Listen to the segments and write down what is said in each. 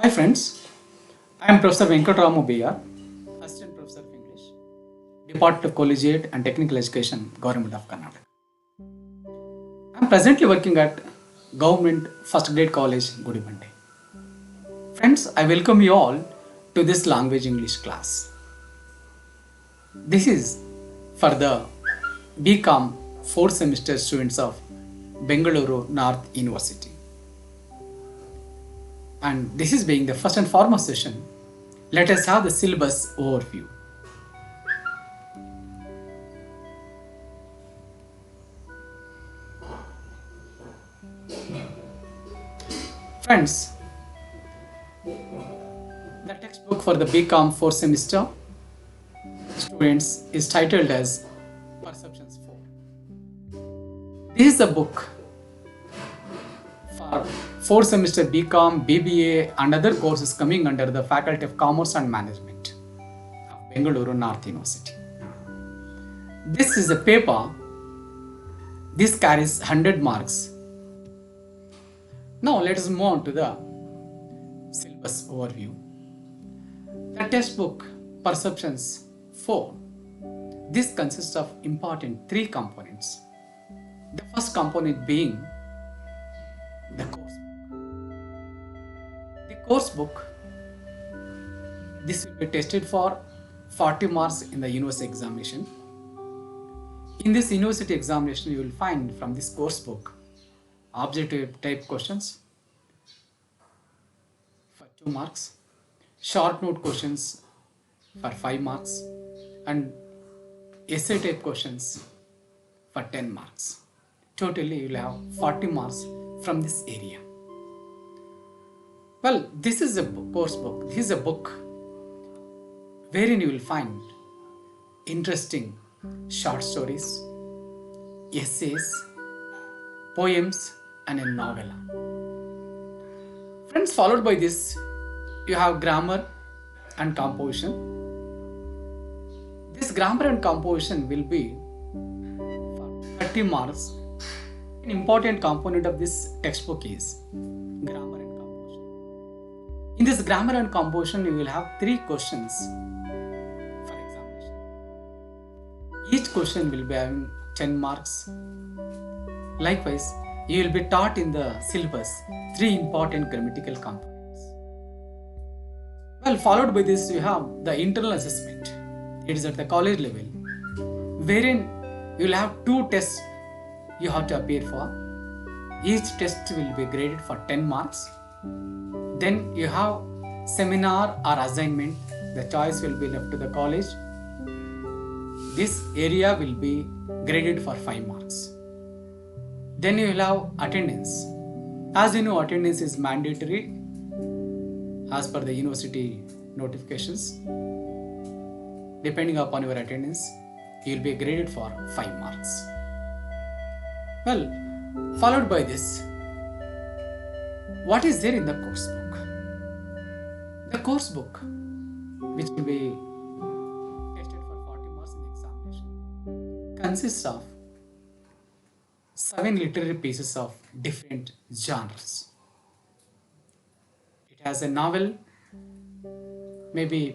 Hi friends, I am Professor Venkatramamu B.R., Assistant Professor of English, Department of Collegiate and Technical Education, Government of Karnataka. I am presently working at Government First Grade College, Gudibandi. Friends, I welcome you all to this language English class. This is for the BCom 4th semester students of Bengaluru North University. And this is being the first and foremost session. Let us have the syllabus overview. Friends, the textbook for the BCom 4th semester students is titled as Perceptions 4. This is a book for 4th semester BCom, BBA and other courses coming under the Faculty of Commerce and Management of Bengaluru North University. This is a paper. This carries 100 marks. Now let us move on to the syllabus overview. The textbook Perceptions 4. This consists of important three components. The first component being the course book. The course book, this will be tested for 40 marks in the university examination. In this university examination, you will find from this course book objective type questions for 2 marks, short note questions for 5 marks, and essay type questions for 10 marks. Totally, you will have 40 marks from this area. Well, this is a course book. This is a book wherein you will find interesting short stories, essays, poems, and a novella. Friends, followed by this, you have grammar and composition. This grammar and composition will be for 30 marks. An important component of this textbook is grammar and composition. In this grammar and composition, you will have 3 questions for examination. Each question will be having 10 marks. Likewise, you will be taught in the syllabus 3 important grammatical components. Well, followed by this, you have the internal assessment. It is at the college level, wherein you will have 2 tests you have to appear for. Each test will be graded for 10 marks. Then you have seminar or assignment. The choice will be left to the college. This area will be graded for 5 marks. Then you will have attendance. As you know, attendance is mandatory as per the university notifications. Depending upon your attendance, you will be graded for 5 marks. Well, followed by this, what is there in the course book? The course book, which will be tested for 40 marks in the examination, consists of 7 literary pieces of different genres. It has a novel, maybe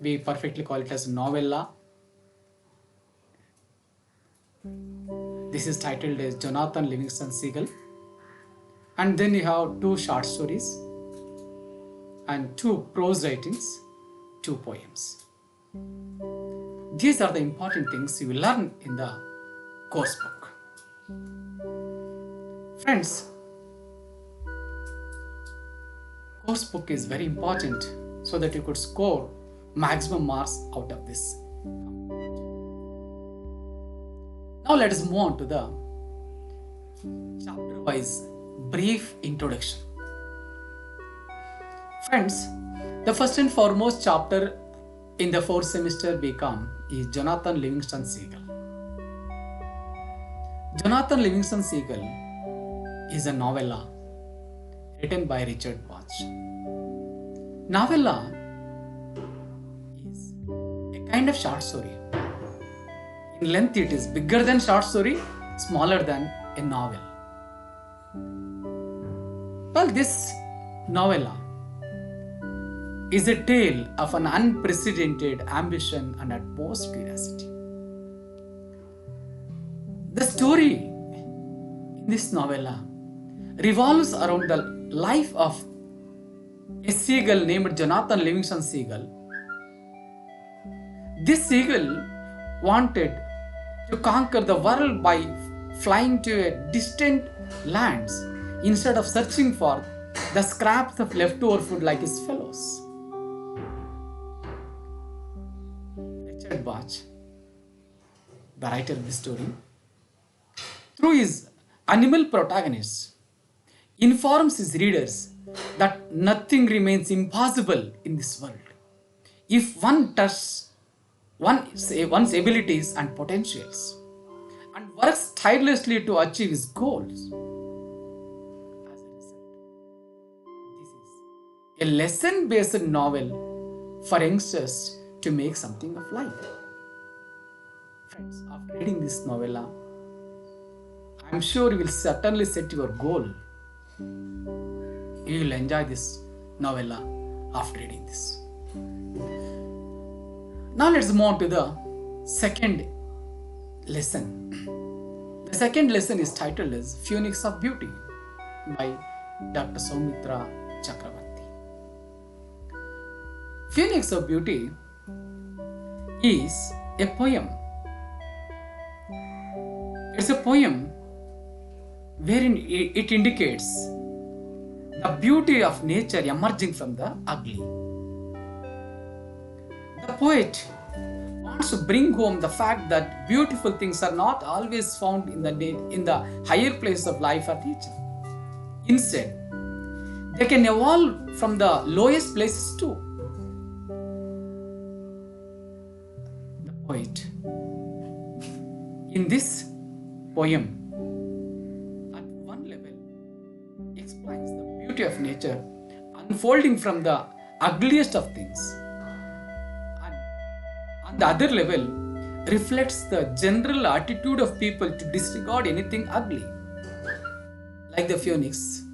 we perfectly call it as novella. This is titled as Jonathan Livingston Seagull. And then you have 2 short stories and 2 prose writings, 2 poems. These are the important things you will learn in the course book. Friends, course book is very important so that you could score maximum marks out of this. Now let us move on to the chapter-wise brief introduction. Friends, the first and foremost chapter in the 4th semester BCom is Jonathan Livingston Seagull. Jonathan Livingston Seagull is a novella written by Richard Bach. Novella is a kind of short story. In length, it is bigger than short story, smaller than a novel. Well, this novella is a tale of an unprecedented ambition and utmost curiosity. The story in this novella revolves around the life of a seagull named Jonathan Livingston Seagull. This seagull wanted to conquer the world by flying to a distant lands instead of searching for the scraps of leftover food like his fellows. Richard Bach, the writer of the story, through his animal protagonists, informs his readers that nothing remains impossible in this world if one trusts one's abilities and potentials and works tirelessly to achieve his goals. As a result, this is a lesson-based novel for youngsters to make something of life. Friends, after reading this novella, I am sure you will certainly set your goal. You will enjoy this novella after reading this. Now let's move on to the second lesson. The second lesson is titled as Phoenix of Beauty by Dr. Soumitra Chakravarti. Phoenix of Beauty is a poem. It's a poem wherein it indicates the beauty of nature emerging from the ugly. The poet wants to bring home the fact that beautiful things are not always found in the higher places of life or nature. Instead, they can evolve from the lowest places too. The poet, in this poem, explains the beauty of nature unfolding from the ugliest of things, and on the other level reflects the general attitude of people to disregard anything ugly. Like the phoenix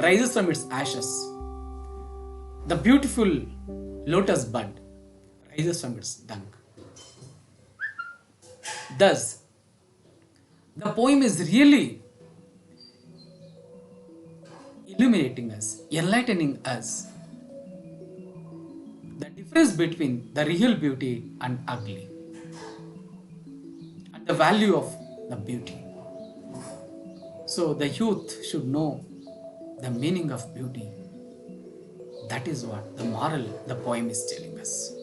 rises from its ashes, the beautiful lotus bud rises from its dung. Thus, the poem is really illuminating us, enlightening us the difference between the real beauty and ugly, and the value of the beauty. So the youth should know the meaning of beauty. That is what the moral the poem is telling us.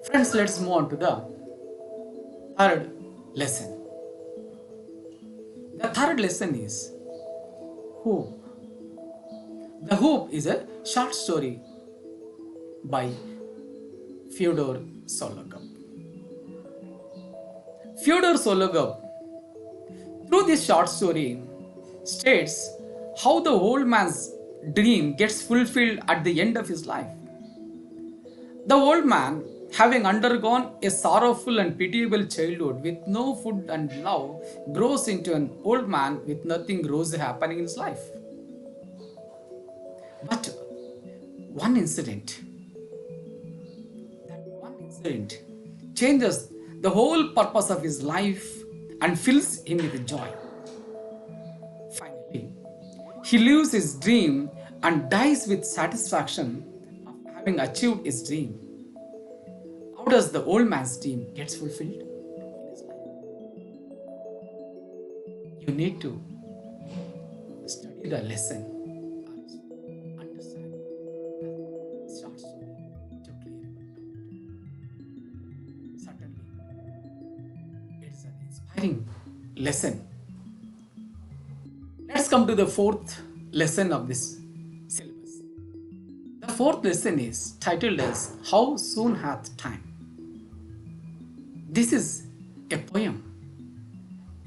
Friends, let's move on to the third lesson. The third lesson is Hope. The Hope is a short story by Fyodor Sologub. Fyodor Sologub, through this short story, states how the old man's dream gets fulfilled at the end of his life. The old man, having undergone a sorrowful and pitiable childhood with no food and love, grows into an old man with nothing rosy happening in his life. But one incident changes the whole purpose of his life and fills him with joy. Finally, he lives his dream and dies with satisfaction of having achieved his dream. How does the old man's dream gets fulfilled in his life? You need to study the lesson or understand the short story to clear it. Certainly, it is an inspiring lesson. Let's come to the fourth lesson of this syllabus. The fourth lesson is titled as How Soon Hath Time. This is a poem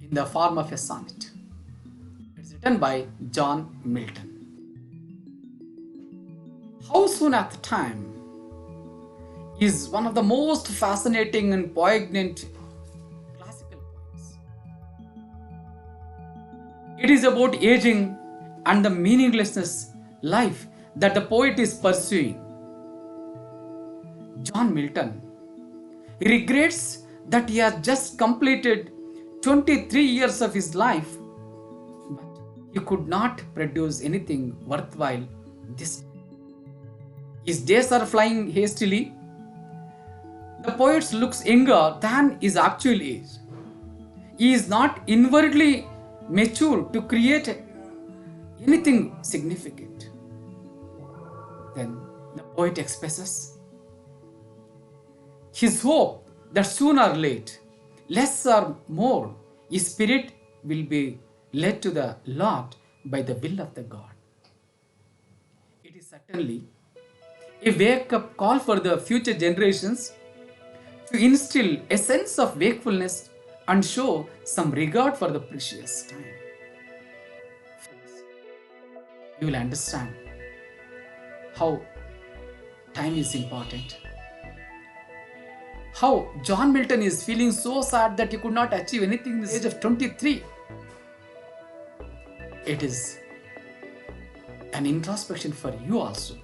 in the form of a sonnet. It's written by John Milton. How Soon Hath Time is one of the most fascinating and poignant classical poems. It is about aging and the meaninglessness life that the poet is pursuing. John Milton regrets that he has just completed 23 years of his life, but he could not produce anything worthwhile this. His days are flying hastily. The poet looks younger than his actual age. He is not inwardly mature to create anything significant. Then the poet expresses his hope that sooner or late, less or more, his spirit will be led to the Lord by the will of the God. It is certainly a wake-up call for the future generations to instill a sense of wakefulness and show some regard for the precious time. Friends, you will understand how time is important. How John Milton is feeling so sad that he could not achieve anything in the age of 23. It is an introspection for you also.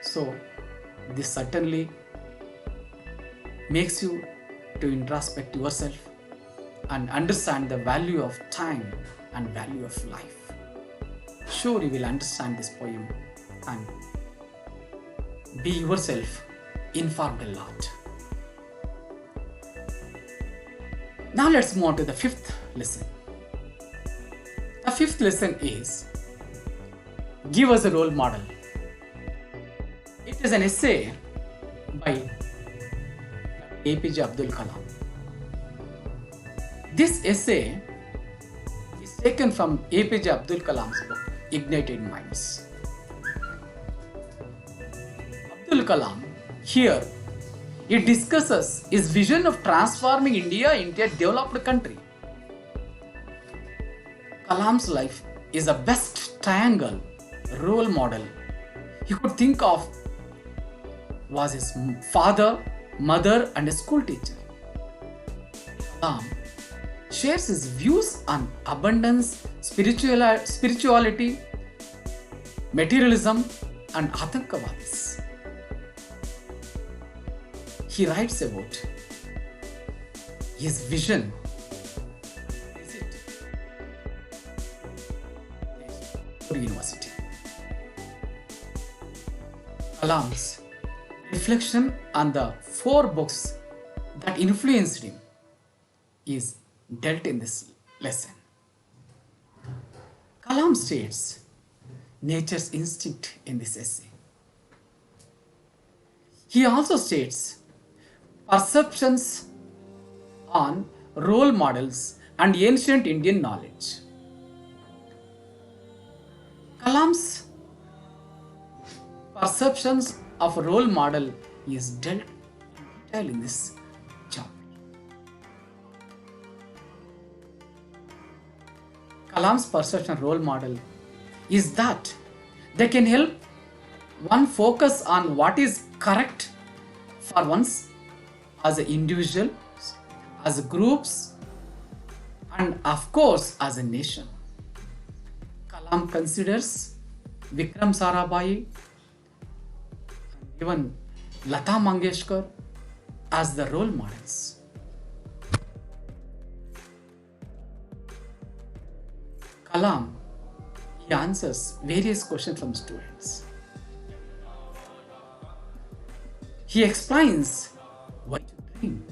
So this certainly makes you to introspect yourself and understand the value of time and value of life. Sure, you will understand this poem and be yourself informed a lot. Now let's move on to the fifth lesson. The fifth lesson is give us a role model. It is an essay by APJ Abdul Kalam. This essay is taken from APJ Abdul Kalam's book, Ignited Minds. Abdul Kalam here, he discusses his vision of transforming India into a developed country. Kalam's life is the best triangle role model he could think of was his father, mother and a school teacher. Kalam shares his views on abundance, spirituality, materialism and Athankavadis. He writes about his vision. University. Kalam's reflection on the 4 books that influenced him is dealt in this lesson. Kalam states nature's instinct in this essay. He also states perceptions on role models and ancient Indian knowledge. Kalam's perceptions of a role model is dealt in detail in this chapter. Kalam's perception of role model is that they can help one focus on what is correct for one's as an individual, as groups, and of course as a nation. Kalam considers Vikram Sarabhai, even Lata Mangeshkar as the role models. Kalam, he answers various questions from students. He explains why to dream.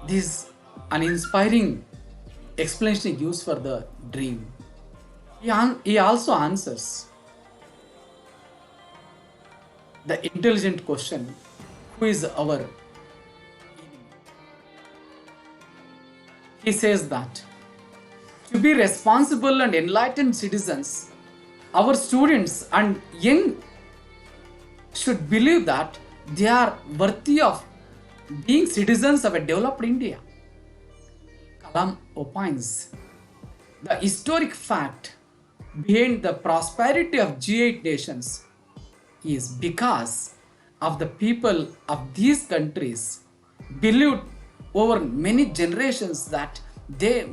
This is an inspiring explanation he gives for the dream. He also answers the intelligent question, who is our enemy? He says that to be responsible and enlightened citizens, our students and young should believe that they are worthy of being citizens of a developed India. Kalam opines the historic fact behind the prosperity of G8 nations is because of the people of these countries believed over many generations that they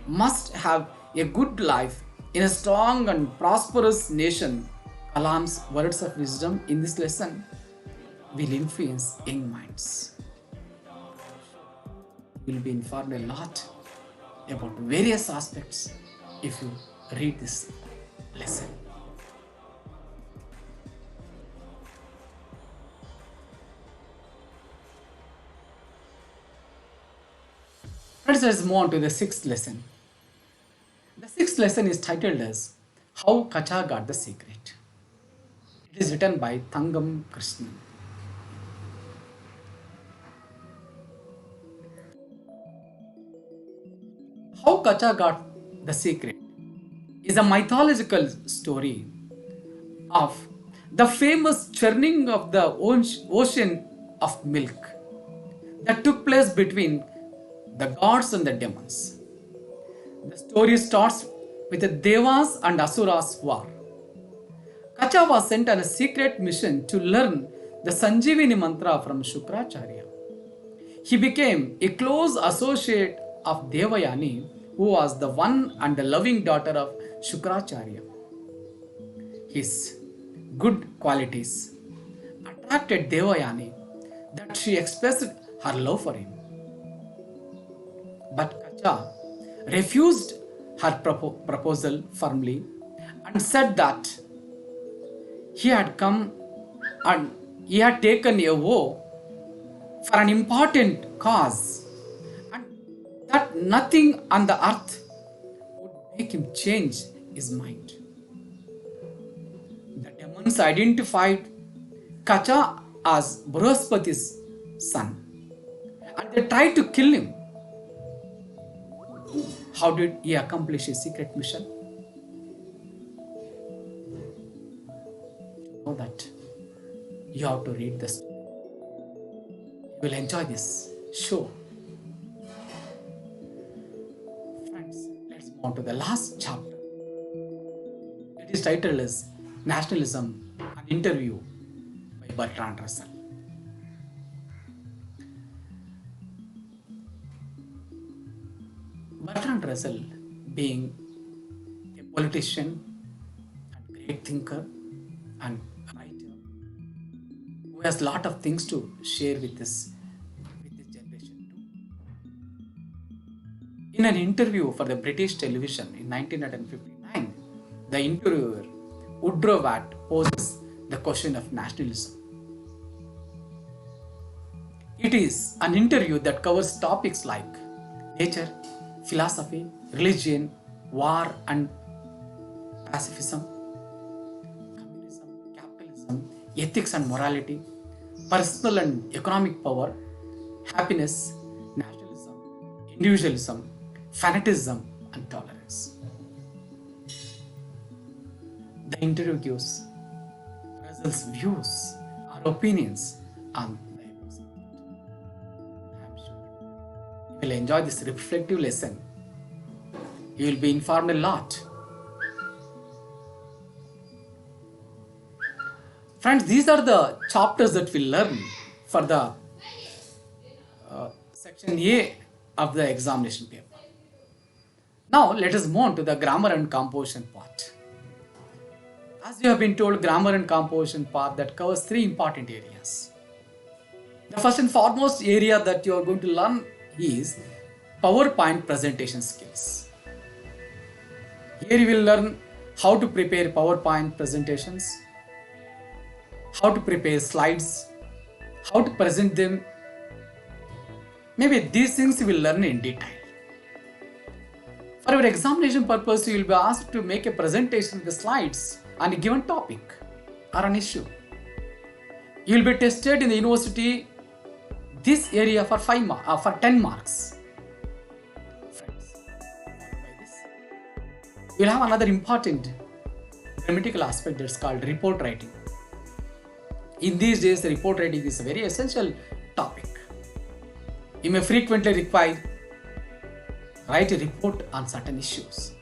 must have a good life In a strong and prosperous nation, Kalam's words of wisdom in this lesson will influence young minds. You will be informed a lot about various aspects if you read this lesson. Let's move on to the sixth lesson. The sixth lesson is titled as How Kacha Got the Secret. It is written by Thangam Krishnan. How Kacha got the secret is a mythological story of the famous churning of the ocean of milk that took place between the gods and the demons. The story starts with the Devas and Asuras war. Kacha was sent on a secret mission to learn the Sanjeevani mantra from Shukracharya. He became a close associate of Devayani, who was the one and the loving daughter of Shukracharya. His good qualities attracted Devayani that she expressed her love for him. But Kacha refused her proposal firmly and said that he had come and he had taken a vow for an important cause and that nothing on the earth would make him change his mind. The demons identified Kacha as Brihaspati's son and they tried to kill him. How did he accomplish his secret mission? To know that, you have to read the story. You will enjoy this show. Friends, let's move on to the last chapter. It is titled as Nationalism, an interview by Bertrand Russell. Bertrand Russell, being a politician and great thinker and writer, who has a lot of things to share with this generation too. In an interview for the British television in 1959, the interviewer Woodrow Watt poses the question of nationalism. It is an interview that covers topics like nature, philosophy, religion, war and pacifism, communism, capitalism, ethics and morality, personal and economic power, happiness, nationalism, individualism, fanatism and tolerance. The interview gives Russell's views or opinions on the above subject. I am sure you will enjoy this reflective lesson. You will be informed a lot. Friends, these are the chapters that we'll learn for the section A of the examination paper. Now let us move on to the grammar and composition part. As you have been told, grammar and composition part that covers three important areas. The first and foremost area that you are going to learn is PowerPoint presentation skills. Here you will learn how to prepare PowerPoint presentations, how to prepare slides, how to present them. Maybe these things you will learn in detail. For your examination purpose, you will be asked to make a presentation with the slides on a given topic or an issue. You will be tested in the university this area for 10 marks. Friends, by this, you will have another important grammatical aspect that's called report writing. In these days, the report writing is a very essential topic. You may frequently require write a report on certain issues.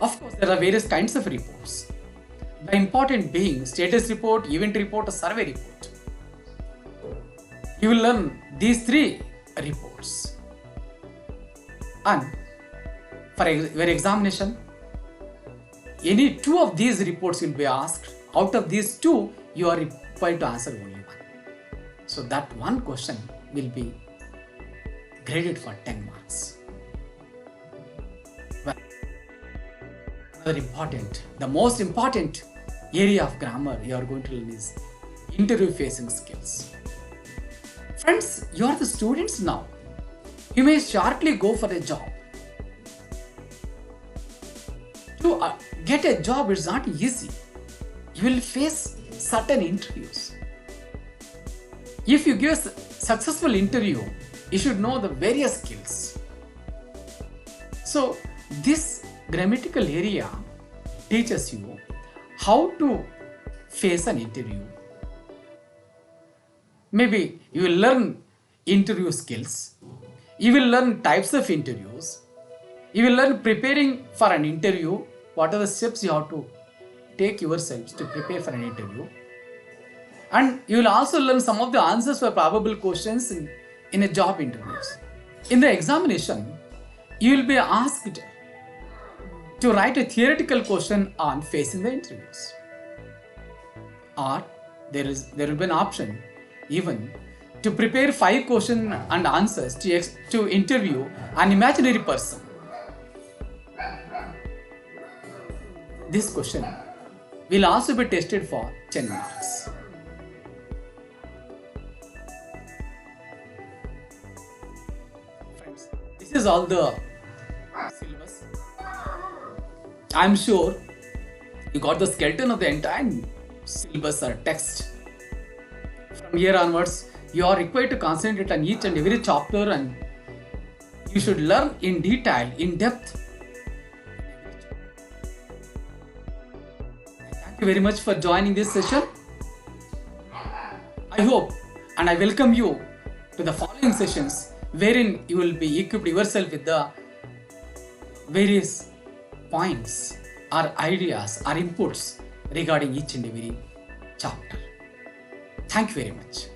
Of course, there are various kinds of reports. The important being status report, event report, or survey report. You will learn these three reports. And for your examination, any two of these reports will be asked. Out of these two, you are required to answer only one. So that one question will be graded for 10 marks. Well, the most important area of grammar you are going to learn is interview facing skills. Friends, you are the students now. You may shortly go for a job. To get a job is not easy. You will face certain interviews. If you give a successful interview, you should know the various skills. So this grammatical area teaches you how to face an interview. Maybe you will learn interview skills. You will learn types of interviews. You will learn preparing for an interview. What are the steps you have to take yourselves to prepare for an interview? And you will also learn some of the answers for probable questions in a job interviews. In the examination, you will be asked to write a theoretical question on facing the interviews. Or there will be an option even to prepare 5 questions and answers to interview an imaginary person. This question will also be tested for 10 marks. Friends, this is all the syllabus. I am sure you got the skeleton of the entire syllabus or text. From here onwards, you are required to concentrate on each and every chapter, and you should learn in detail, in depth. Thank you very much for joining this session. I hope and I welcome you to the following sessions, wherein you will be equipped yourself with the various points or ideas or inputs regarding each and every chapter. Thank you very much.